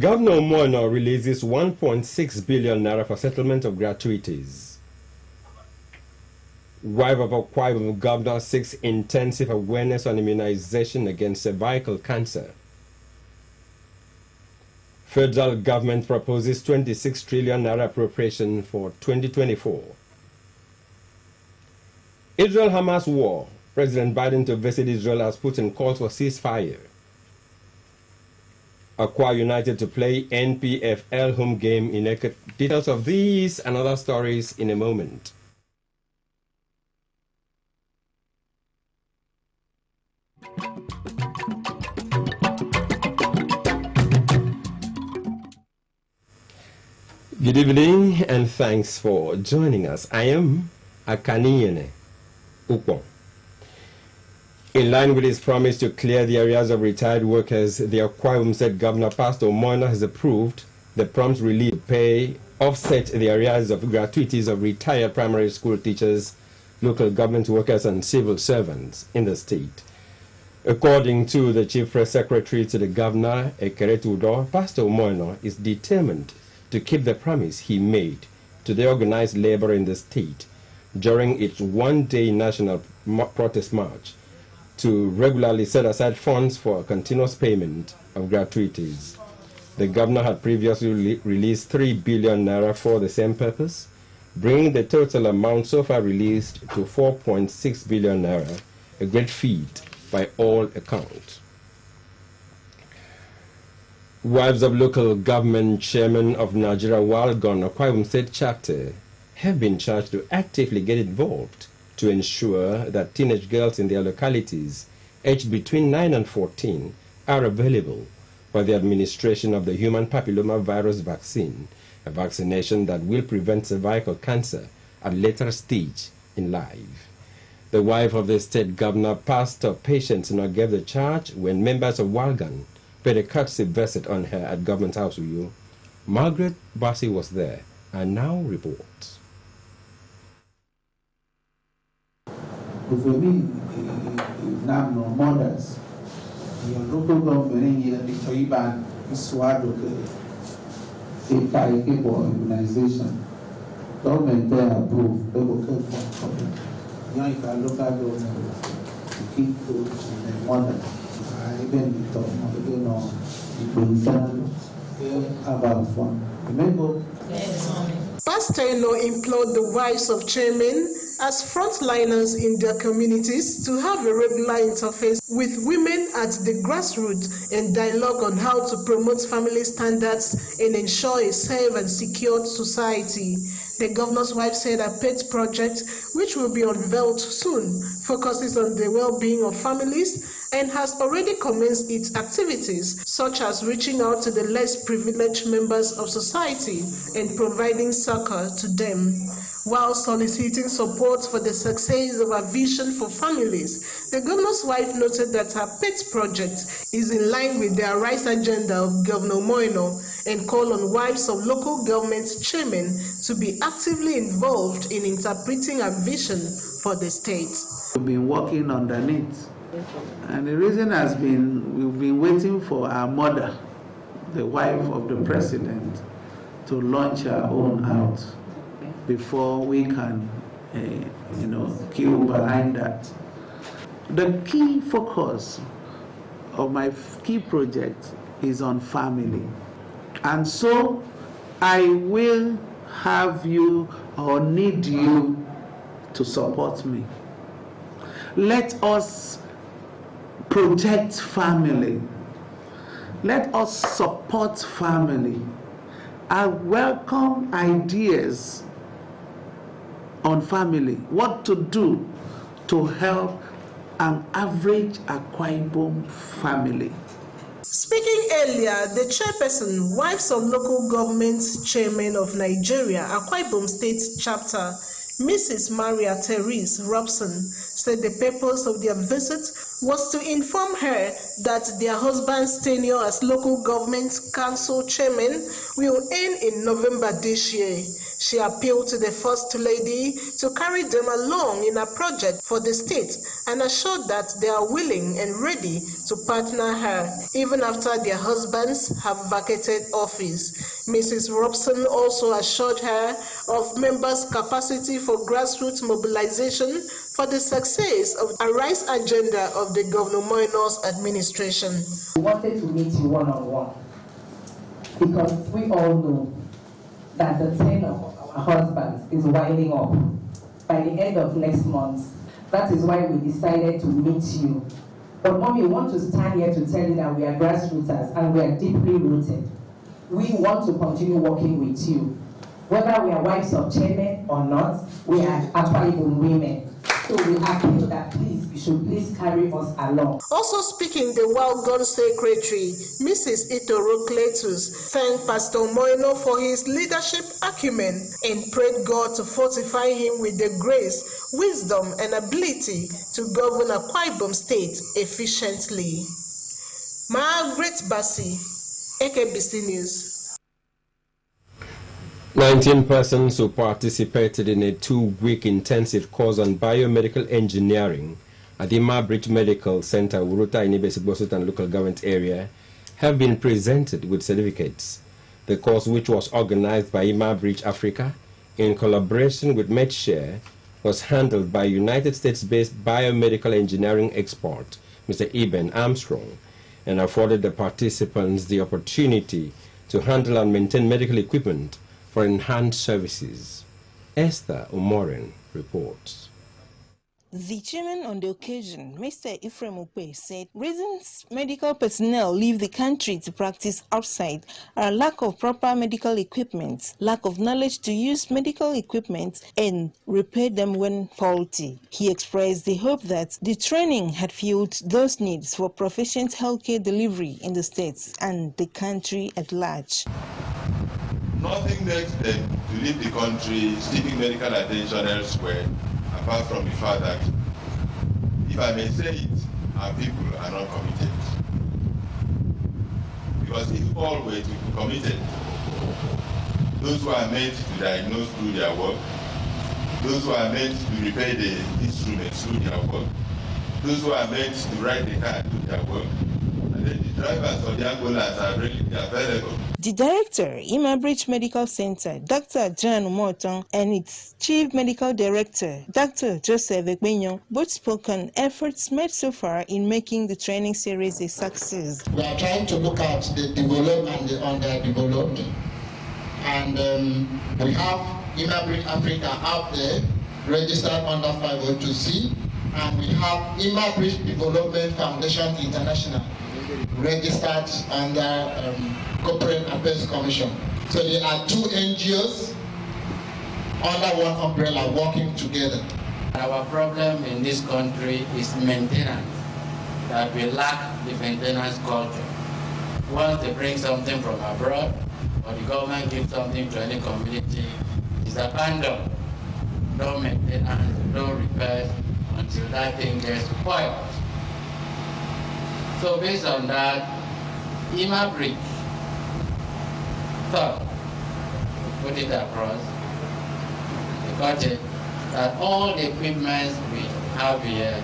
Governor Moino releases 1.6 billion naira for settlement of gratuities. Wife of Akwa Ibom governor seeks intensive awareness on immunization against cervical cancer. Federal government proposes 26 trillion naira appropriation for 2024. Israel-Hamas war. President Biden to visit Israel has put in calls for ceasefire. Akwa United to play NPFL home game in Eket. Details of these and other stories in a moment. Good evening and thanks for joining us. I am Akaniyene Ukpong. In line with his promise to clear the areas of retired workers, the Akwa Ibom State Governor Pastor Moino has approved the prompt relief pay offset the areas of gratuities of retired primary school teachers, local government workers and civil servants in the state. According to the Chief Press Secretary to the Governor, Ekeretu Udo, Pastor Moino is determined to keep the promise he made to the organized labor in the state during its one-day national protest march to regularly set aside funds for continuous payment of gratuities. The governor had previously released 3 billion naira for the same purpose, bringing the total amount so far released to 4.6 billion naira, a great feat by all accounts. Wives of local government chairman of Nigeria Walgon Akwa Ibom State chapter have been charged to actively get involved to ensure that teenage girls in their localities aged between 9 and 14 are available for the administration of the human papilloma virus vaccine, a vaccination that will prevent cervical cancer at a later stage in life. The wife of the state governor, Pastor Patience, gave the charge when members of Walgan paid a courtesy visit on her at Government House Uyo. Margaret Bassi was there and now reports. If we need now no mothers, your local government here, the Toiban, Swado, a organization, government there approve, they will care for them. You can look at those to keep those and their mother. Even the top, you know, you about fun. Remember? Pastor implored the wives of chairmen as frontliners in their communities to have a regular interface with women at the grassroots and dialogue on how to promote family standards and ensure a safe and secured society. The governor's wife said a pet project, which will be unveiled soon, focuses on the well-being of families and has already commenced its activities, such as reaching out to the less privileged members of society and providing succor to them. While soliciting support for the success of our vision for families, the governor's wife noted that her pet project is in line with the Arise agenda of Governor Moino and called on wives of local government chairmen to be actively involved in interpreting our vision for the state. We've been working underneath, and the reason has been we've been waiting for our mother, the wife of the president, to launch her own out before we can, queue behind that. The key focus of my key project is on family. And so I will have you or need you to support me. Let us project family. Let us support family. I welcome ideas on family, what to do to help an average Akwa Ibom family. Speaking earlier, the chairperson, Wives of Local Government Chairman of Nigeria, Akwa Ibom State Chapter, Mrs. Maria Therese Robson, said the purpose of their visit was to inform her that their husband's tenure as local government council chairman will end in November this year. She appealed to the First Lady to carry them along in a project for the state and assured that they are willing and ready to partner her, even after their husbands have vacated office. Mrs. Robson also assured her of members' capacity for grassroots mobilization for the success of a RISE agenda of the Governor Moino's administration. We wanted to meet you one-on-one because we all know that the tenure of our husbands is winding up by the end of next month. That is why we decided to meet you. But Mommy, we want to stand here to tell you that we are grassrooters and we are deeply rooted. We want to continue working with you. Whether we are wives of chairmen or not, we are Akwa Ibom women. So we appeal that please, you should please carry us along. Also speaking, the Wild God Secretary, Mrs. Itoro Cletus, thanked Pastor Moino for his leadership acumen and prayed God to fortify him with the grace, wisdom, and ability to govern Akwa Ibom State efficiently. Margaret Bassi, AKBC News. 19 persons who participated in a 2-week intensive course on biomedical engineering at the Imabridge Medical Center, Wuruta in Ibesi-Bosuta and local government area, have been presented with certificates. The course, which was organized by Imabridge Africa in collaboration with MedShare, was handled by United States-based biomedical engineering expert, Mr. Eben Armstrong, and afforded the participants the opportunity to handle and maintain medical equipment for enhanced services. Esther Omoren reports. The chairman on the occasion, Mr. Ephraim Upe, said reasons medical personnel leave the country to practice outside are lack of proper medical equipment, lack of knowledge to use medical equipment, and repair them when faulty. He expressed the hope that the training had fueled those needs for proficient healthcare delivery in the states and the country at large. Nothing makes them to leave the country seeking medical attention elsewhere, apart from the fact that, if I may say it, our people are not committed. Because if all were to be committed, those who are meant to diagnose through their work, those who are meant to repair the instruments through their work, those who are meant to ride the car through their work, and then the drivers of the ambulance are really available. The director, Imabridge Medical Center, Dr. John Morton, and its chief medical director, Dr. Joseph Ekbenyo, both spoke on efforts made so far in making the training series a success. We are trying to look at the developed and the underdeveloped, and we have Imabridge Africa out there registered under 502C, and we have Imabridge Development Foundation International registered under Corporate Affairs Commission. So there are two NGOs under one umbrella working together. Our problem in this country is maintenance, that we lack the maintenance culture. Once they bring something from abroad, or the government gives something to any community, it's abandoned. No maintenance, no repairs, until that thing gets spoiled. So based on that, Imabridge thought to put it across the budget that all the equipment we have here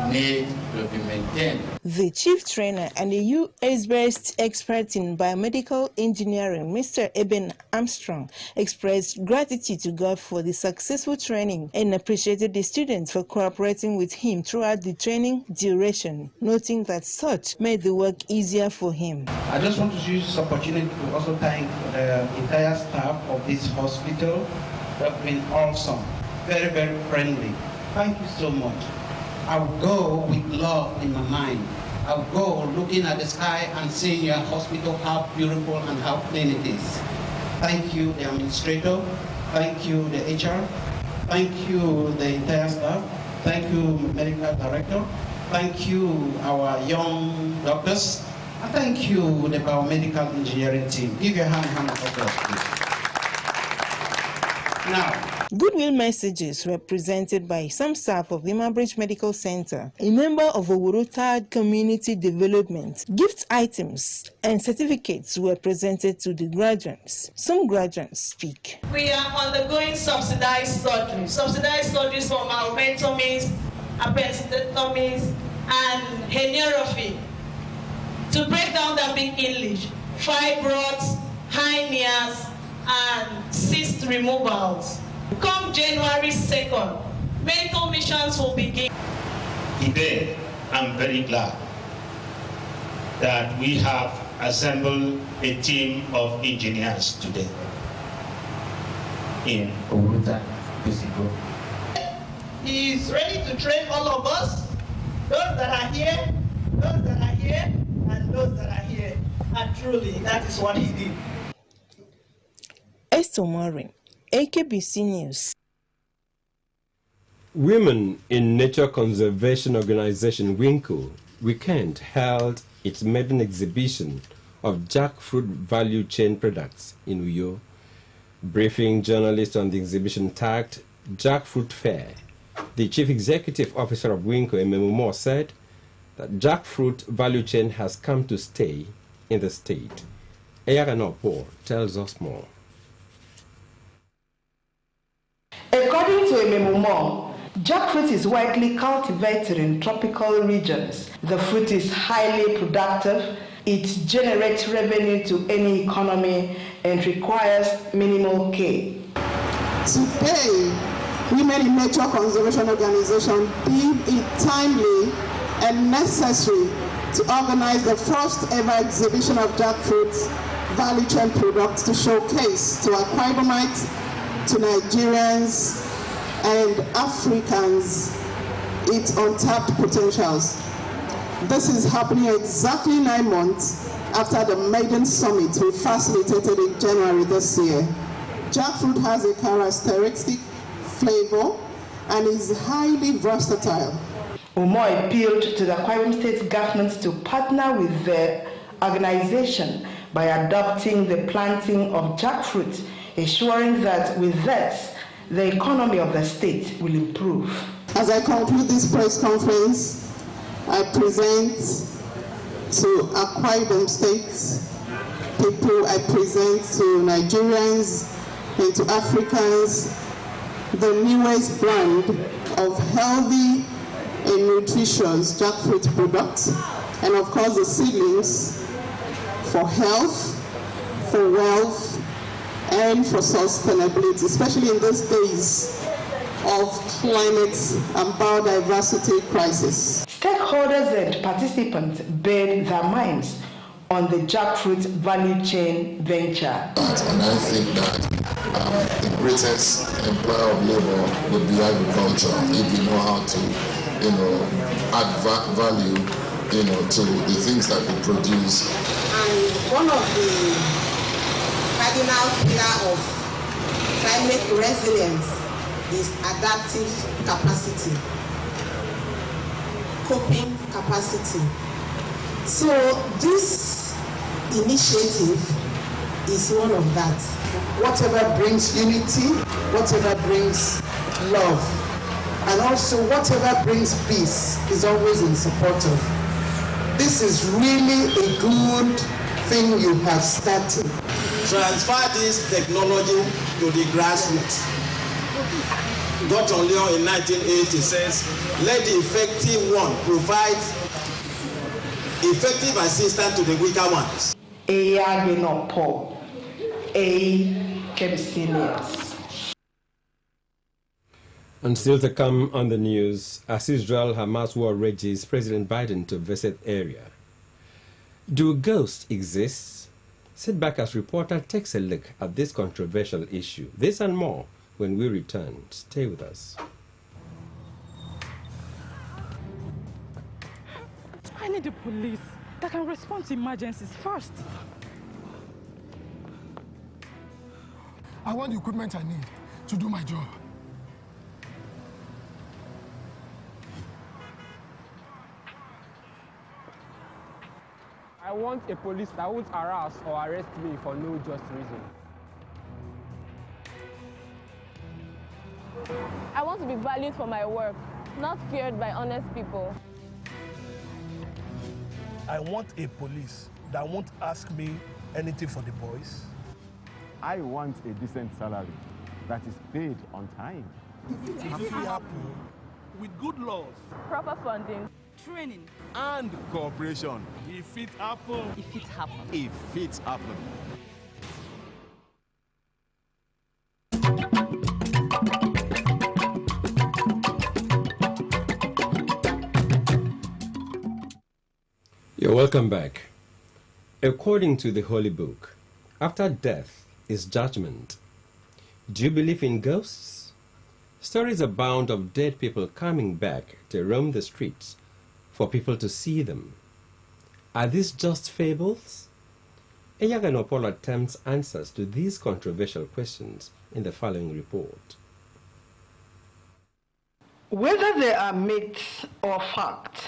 need to be maintained. The chief trainer and a US-based expert in biomedical engineering, Mr. Eben Armstrong, expressed gratitude to God for the successful training and appreciated the students for cooperating with him throughout the training duration, noting that such made the work easier for him. I just want to use this opportunity to also thank the entire staff of this hospital. They've been awesome, very, very friendly. Thank you so much. I will go with love in my mind. I will go looking at the sky and seeing your hospital, how beautiful and how clean it is. Thank you, the administrator. Thank you, the HR. Thank you, the entire staff. Thank you, medical director. Thank you, our young doctors. And thank you, the biomedical engineering team. Give your hand of applause, please. Now, Goodwill messages were presented by some staff of Lima Bridge Medical Center, a member of Owuru 3rd Community Development. Gift items and certificates were presented to the graduates. Some graduates speak. We are undergoing subsidized surgeries for malvectomies, appendectomies, and herniorrhaphy. To break down the big English, fibroids, hernias, and cyst removals. Come January 2nd, medical missions will begin. Today, I'm very glad that we have assembled a team of engineers today in Owuru Physical. He is ready to train all of us, those that are here, those that are here, and those that are here. And truly, that is what he did. Esther Morin, AKBC News. Women in Nature Conservation Organization WINCO weekend held its maiden exhibition of jackfruit value chain products in Uyo. Briefing journalists on the exhibition tagged Jackfruit Fair, the chief executive officer of WINCO, Ememu Moore, said that jackfruit value chain has come to stay in the state. Eyagano Paul tells us more. According to Ememu Moore, jackfruit is widely cultivated in tropical regions. The fruit is highly productive, it generates revenue to any economy, and requires minimal care. Today, Women in Nature Conservation Organization deemed it timely and necessary to organize the first ever exhibition of jackfruit value chain products to showcase to Akwa Ibomites, to Nigerians and Africans its untapped potentials. This is happening exactly 9 months after the maiden summit we facilitated in January this year. Jackfruit has a characteristic flavor and is highly versatile. Umo appealed to the Akwa Ibom State government to partner with the organization by adopting the planting of jackfruit, ensuring that with that, the economy of the state will improve. As I conclude this press conference, I present to Akwa Ibom State people, I present to Nigerians and to Africans the newest brand of healthy and nutritious jackfruit products, and of course the seedlings for health, for wealth, and for sustainability, especially in these days of climate and biodiversity crisis. Stakeholders and participants bared their minds on the jackfruit value chain venture. And I think that the greatest employer of labor would be agriculture if we know how to, add value, to the things that we produce. And one of the cardinal pillar of climate resilience is adaptive capacity, coping capacity. So this initiative is one of that. Whatever brings unity, whatever brings love, and also whatever brings peace is always in support of. This is really a good thing you have started. Transfer this technology to the grassroots. Dr. Leon in 1980 says, let the effective one provide effective assistance to the weaker ones. Eyagano Paul, AKBC News. And still to come on the news, as Israel-Hamas war rages, President Biden to visit area. Do ghosts exist? Sit back as reporter takes a look at this controversial issue. This and more when we return. Stay with us. I need the police that can respond to emergencies first. I want the equipment I need to do my job. I want a police that won't harass or arrest me for no just reason. want to be valued for my work, not feared by honest people. I want a police that won't ask me anything for the boys. I want a decent salary that is paid on time. If it happen, with good laws, Proper funding, training, and cooperation. if it happen, if it happens. If it happen. You're welcome back. According to the Holy Book, after death is judgment. Do you believe in ghosts? Stories abound of dead people coming back to roam the streets for people to see them. Are these just fables? Eyaganopolo attempts answers to these controversial questions in the following report. Whether they are myths or facts,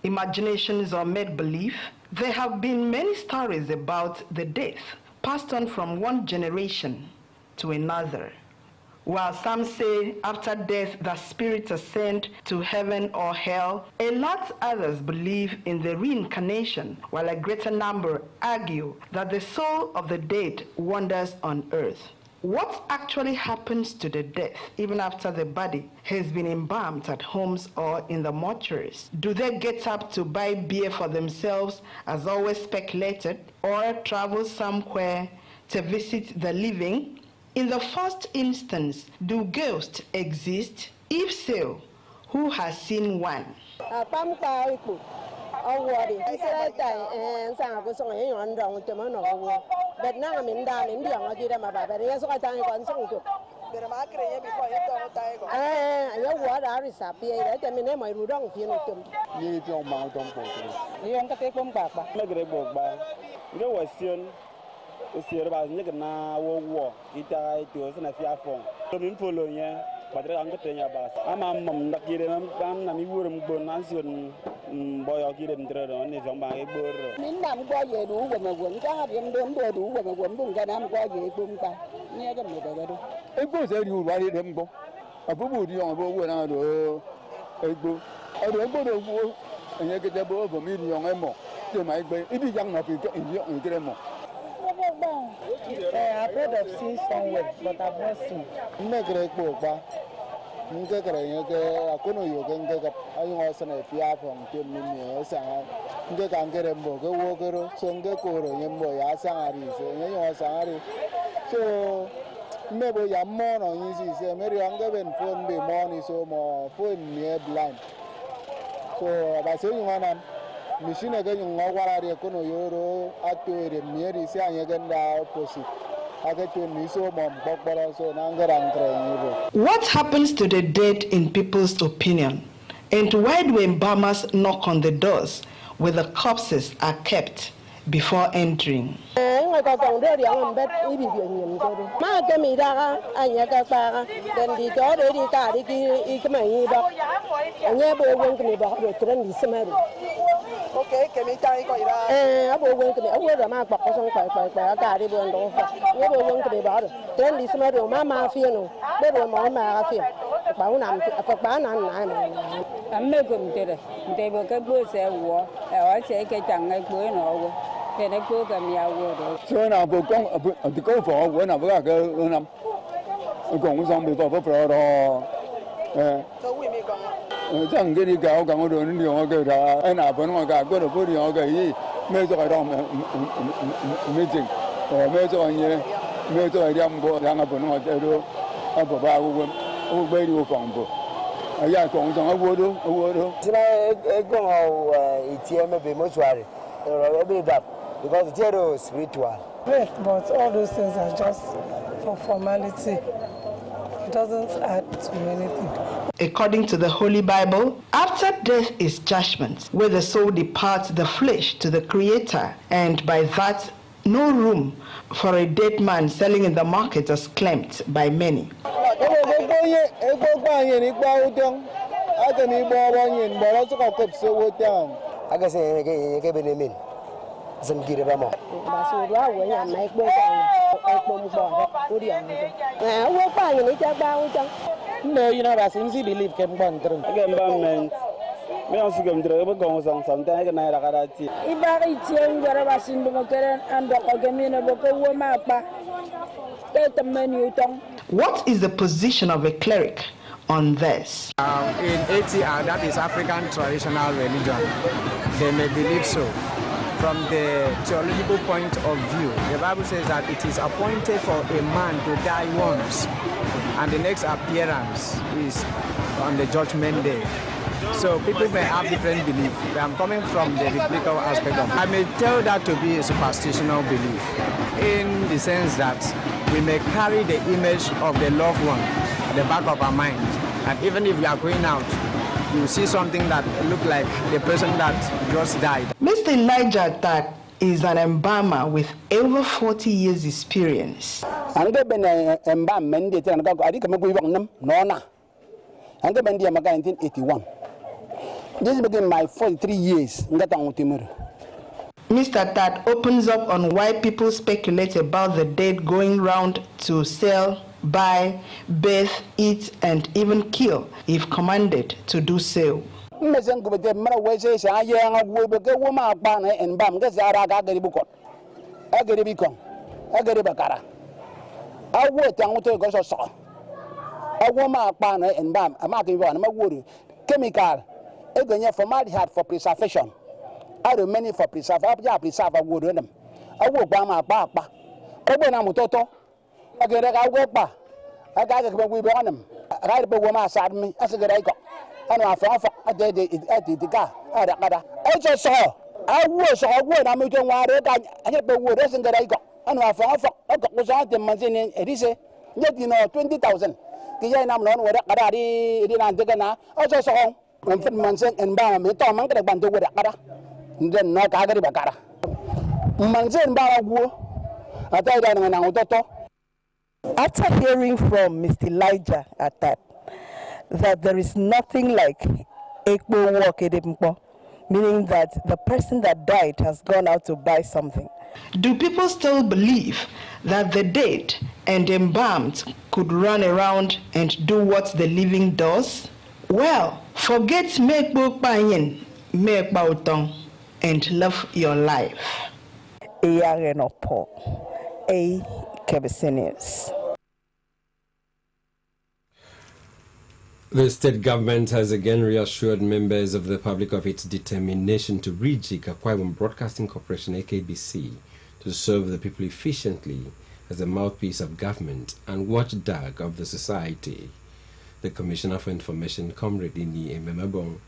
imaginations or make-believe, there have been many stories about the death passed on from one generation to another. While some say after death the spirits ascend to heaven or hell, a lot others believe in the reincarnation, while a greater number argue that the soul of the dead wanders on earth. What actually happens to the dead even after the body has been embalmed at homes or in the mortuaries? Do they get up to buy beer for themselves, as always speculated, or travel somewhere to visit the living? In the first instance, do ghosts exist? If so, who has seen one? I've heard of seeing somewhere, but I've not seen. So maybe you more on easy say maybe I'm going phone be money so more phone near blind. So I say you want machine again you know what are the kono yoro at the near say I get the opposite. What happens to the dead in people's opinion? And why do embalmers knock on the doors where the corpses are kept before entering? Okay, can we tell you? I will wait to be aware of my papa. I got it on the offer. You will want to be about it. Then this matter, Mamma feel, but Mamma feel. I'm not going to they will get both at war. I say, get young like going over. Then I go and me out. So now go to go for when I go on. I'm going some before for so we make chẳng cái đi kéo cả một đường đi nhiều cái đó anh nào vẫn còn cả có được có nhiều cái gì mấy chỗ đó mấy chừng mấy chỗ như mấy chỗ đi ăn bò đang ở bên ngoài chơi đó ăn bò ba cũng bây đi phòng bò ở nhà còn trong ở vô đó thế này con hầu ATM bị mất rồi rồi bị đập because it's very spiritual. Yes, but all those things are just for formality. It doesn't add to anything. According to the Holy Bible, after death is judgment, where the soul departs the flesh to the Creator, and by that no room for a dead man selling in the market as claimed by many. No, you know, I since believe can ban through. Again, ban me also come through. We go something. I can have a karate. Ibari tieng jara basin bumokeren and ogamina boko womapa. What is the position of a cleric on this? In ATR, that is African traditional religion. They may believe so. From the theological point of view, the Bible says that it is appointed for a man to die once, and the next appearance is on the judgment day. So people may have different beliefs. I'm coming from the biblical aspect of it. I may tell that to be a superstitional belief, in the sense that we may carry the image of the loved one at the back of our mind. And even if we are going out, you see something that looks like the person that just died. Mr. Elijah Tat is an embalmer with over 40 years experience. I'm going to embalm I think I'm going to 1981. This is begin my 43 years. Mr. Tat opens up on why people speculate about the dead going round to sell, buy, bathe, eat, and even kill if commanded to do so. Chemical, formaldehyde for preservation. I do many for preserve. I preserve a wood in them. I work by my papa. Open a mutoto. I get a work by. I got it when we were on them. I got a woman side me as a good icon. And I found I did it at the car. I just saw. I was a word. I'm doing what I get the wood as a good icon. And I found I was out the money in it. Yet you know 20,000. The young man where I didn't take now. I just saw. When Mansen and Bam, we talk about the with a then not Agribacara. Mansen Baragu, I died on an auto. After hearing from Mr. Elijah at that there is nothing like Ekpo work edimpo, meaning that the person that died has gone out to buy something. Do people still believe that the dead and embalmed could run around and do what the living does? Well, forget make book buying, make bautong, and love your life. The state government has again reassured members of the public of its determination to rejig Akwa Ibom Broadcasting Corporation (AKBC) to serve the people efficiently as a mouthpiece of government and watchdog of the society. The Commissioner for Information, Comrade Ini Ememebong,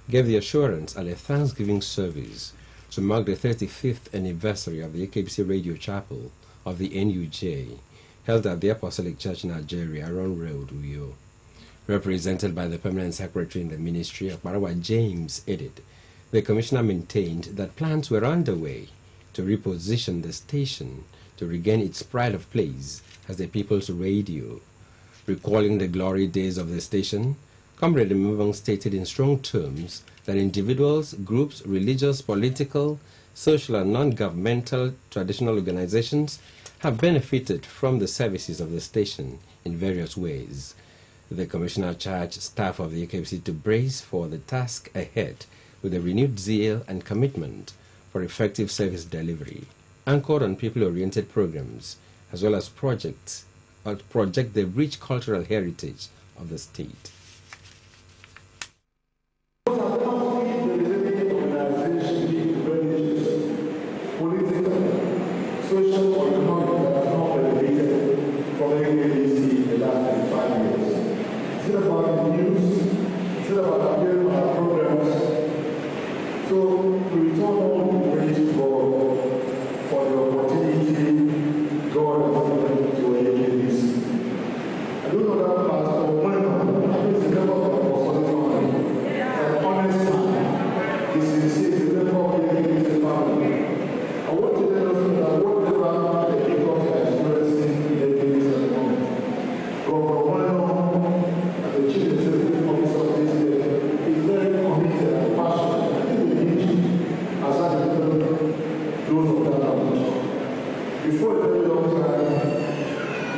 gave the assurance at a Thanksgiving service to mark the 35th anniversary of the AKBC Radio Chapel of the NUJ, held at the Apostolic Church in Algeria, Aron Road, Uyo. Represented by the Permanent Secretary in the Ministry, Akbarawa James Edit, the Commissioner maintained that plans were underway to reposition the station to regain its pride of place as the people's radio. Recalling the glory days of the station, Comrade Ememebong stated in strong terms that individuals, groups, religious, political, social and non-governmental traditional organizations have benefited from the services of the station in various ways. The Commissioner charged staff of the AKBC to brace for the task ahead with a renewed zeal and commitment for effective service delivery, anchored on people-oriented programs, as well as project the rich cultural heritage of the state.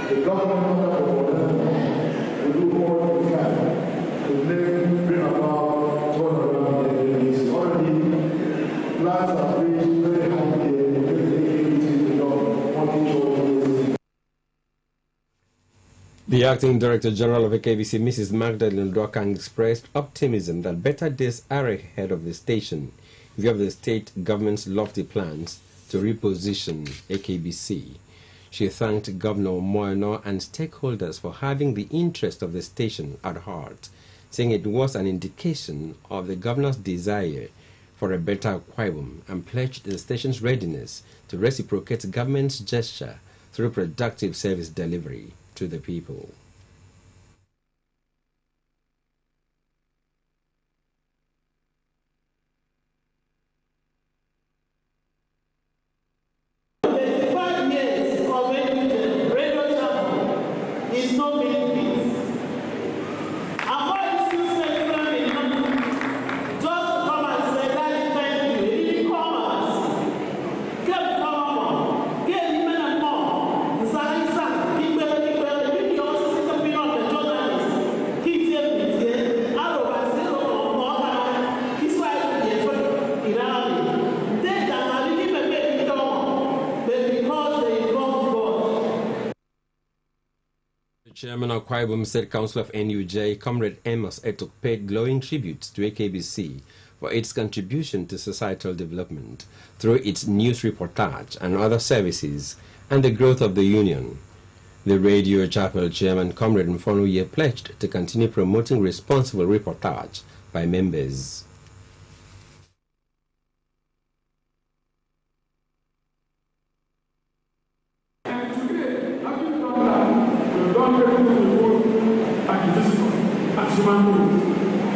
The government will do more The acting Director General of AKBC, Mrs. Magdalene Dwakang, expressed optimism that better days are ahead of the station in view of the state government's lofty plans to reposition AKBC. She thanked Governor Moeno and stakeholders for having the interest of the station at heart, saying it was an indication of the governor's desire for a better Akwa Ibom, and pledged the station's readiness to reciprocate government's gesture through productive service delivery to the people. Chairman of Akwa Ibom State Council of NUJ, Comrade Amos Etok, paid glowing tributes to AKBC for its contribution to societal development through its news reportage and other services and the growth of the union. The Radio Chapel Chairman, Comrade Mfonuye, pledged to continue promoting responsible reportage by members.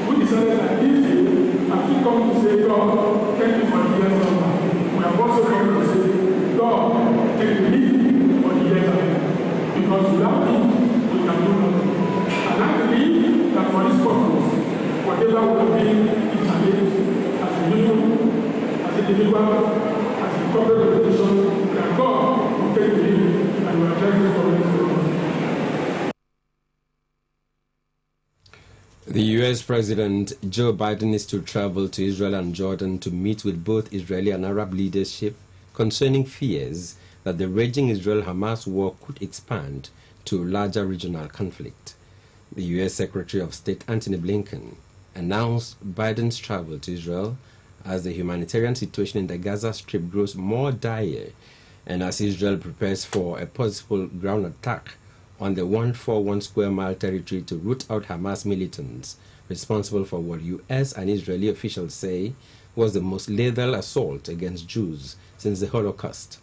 We decided that this year, as we come to say, God, thank you for the years of life, we have also come to say, God, thank you for the years of life. Because without Him, we can do nothing. And I believe that for this purpose, whatever will be the challenge, as a union, as an individual, as a corporate organization, that God will take the lead, and we are thankful for this purpose. The U.S. President Joe Biden is to travel to Israel and Jordan to meet with both Israeli and Arab leadership concerning fears that the raging Israel-Hamas war could expand to larger regional conflict. The U.S. Secretary of State Antony Blinken announced Biden's travel to Israel as the humanitarian situation in the Gaza Strip grows more dire and as Israel prepares for a possible ground attack on the 141 square mile territory to root out Hamas militants responsible for what U.S. and Israeli officials say was the most lethal assault against Jews since the Holocaust.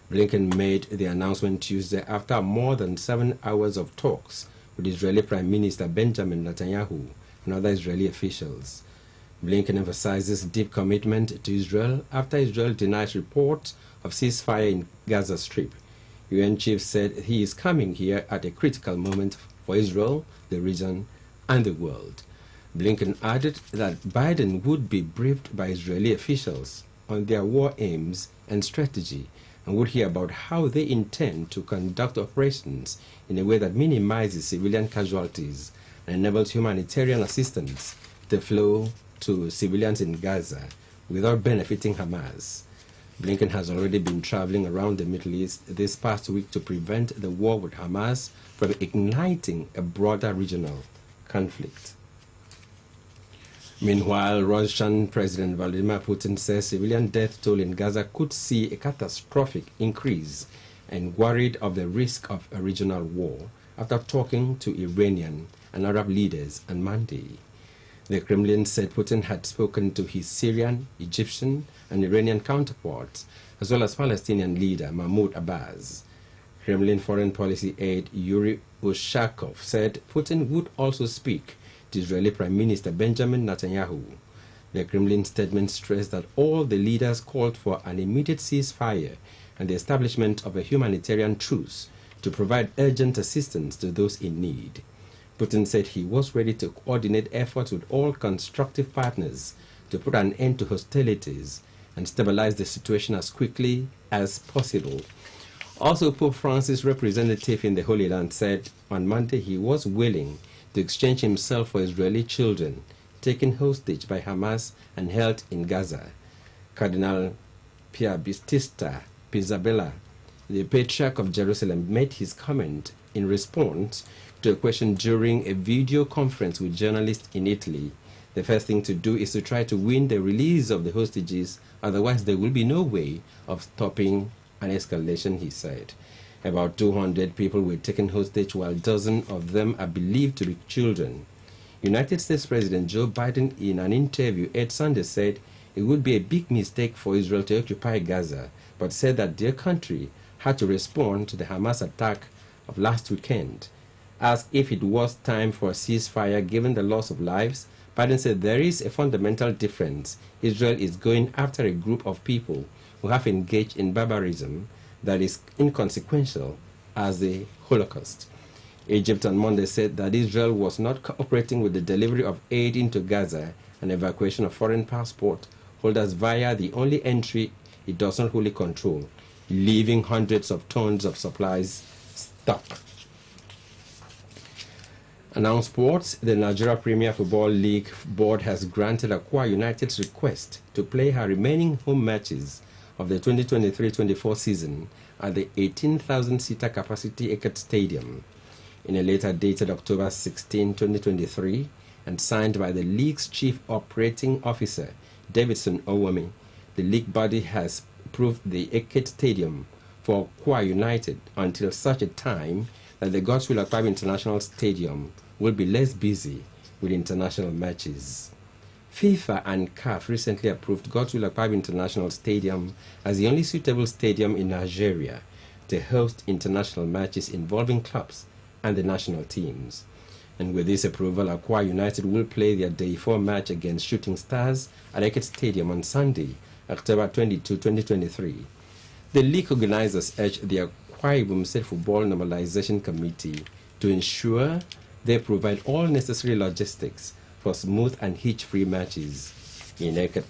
Blinken made the announcement Tuesday after more than 7 hours of talks with Israeli Prime Minister Benjamin Netanyahu and other Israeli officials. Blinken emphasizes deep commitment to Israel after Israel denies reports of ceasefire in Gaza Strip. UN chief said he is coming here at a critical moment for Israel, the region, and the world. Blinken added that Biden would be briefed by Israeli officials on their war aims and strategy and would hear about how they intend to conduct operations in a way that minimizes civilian casualties and enables humanitarian assistance to flow to civilians in Gaza without benefiting Hamas. Blinken has already been traveling around the Middle East this past week to prevent the war with Hamas from igniting a broader regional conflict. Meanwhile, Russian President Vladimir Putin says civilian death toll in Gaza could see a catastrophic increase and worried of the risk of a regional war after talking to Iranian and Arab leaders on Monday. The Kremlin said Putin had spoken to his Syrian, Egyptian, and Iranian counterparts, as well as Palestinian leader Mahmoud Abbas. Kremlin Foreign Policy aide Yuri Ushakov said Putin would also speak to Israeli Prime Minister Benjamin Netanyahu. The Kremlin statement stressed that all the leaders called for an immediate ceasefire and the establishment of a humanitarian truce to provide urgent assistance to those in need. Putin said he was ready to coordinate efforts with all constructive partners to put an end to hostilities and stabilize the situation as quickly as possible. Also, Pope Francis' representative in the Holy Land said on Monday he was willing to exchange himself for Israeli children taken hostage by Hamas and held in Gaza. Cardinal Pierbattista Pizzaballa, the Patriarch of Jerusalem, made his comment in response to to a question during a video conference with journalists in Italy, the first thing to do is to try to win the release of the hostages, otherwise there will be no way of stopping an escalation, he said. About 200 people were taken hostage, while dozens of them are believed to be children. United States President Joe Biden, in an interview at Sunday, said it would be a big mistake for Israel to occupy Gaza, but said that their country had to respond to the Hamas attack of last weekend. Asked if it was time for a ceasefire given the loss of lives, Biden said there is a fundamental difference. Israel is going after a group of people who have engaged in barbarism that is inconsequential as the Holocaust. Egypt on Monday said that Israel was not cooperating with the delivery of aid into Gaza and evacuation of foreign passport holders via the only entry it does not wholly control, leaving hundreds of tons of supplies stuck. And now sports, the Nigeria Premier Football League board has granted Akwa United's request to play her remaining home matches of the 2023-24 season at the 18,000-seater capacity Eket Stadium. In a letter dated October 16, 2023, and signed by the league's chief operating officer, Davidson Owami, the league body has approved the Eket Stadium for Akwa United until such a time that the Godswill Akwa International Stadium will be less busy with international matches. FIFA and CAF recently approved Godswill Akwa International Stadium as the only suitable stadium in Nigeria to host international matches involving clubs and the national teams. And with this approval, Akwa United will play their Day 4 match against Shooting Stars at Eket Stadium on Sunday, October 22, 2023. The league organizers urged the Akwa Ibom State Football Normalization Committee to ensure they provide all necessary logistics for smooth and hitch-free matches in Eket.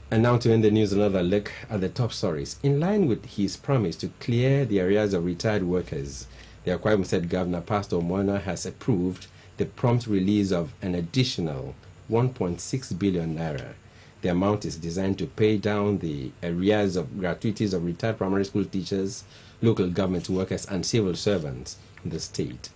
And now to end the news, another look at the top stories. In line with his promise to clear the areas of retired workers, the Akwa Ibom State Governor Pastor Omona has approved the prompt release of an additional 1.6 billion naira. The amount is designed to pay down the arrears of gratuities of retired primary school teachers, local government workers, and civil servants in the state.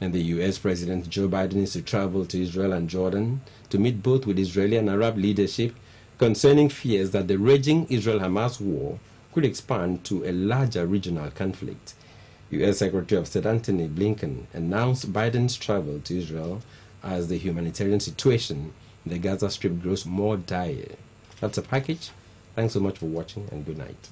And the U.S. President Joe Biden is to travel to Israel and Jordan to meet both with Israeli and Arab leadership concerning fears that the raging Israel-Hamas war could expand to a larger regional conflict. U.S. Secretary of State Antony Blinken announced Biden's travel to Israel as the humanitarian situation in the Gaza Strip grows more dire. That's a package. Thanks so much for watching, and good night.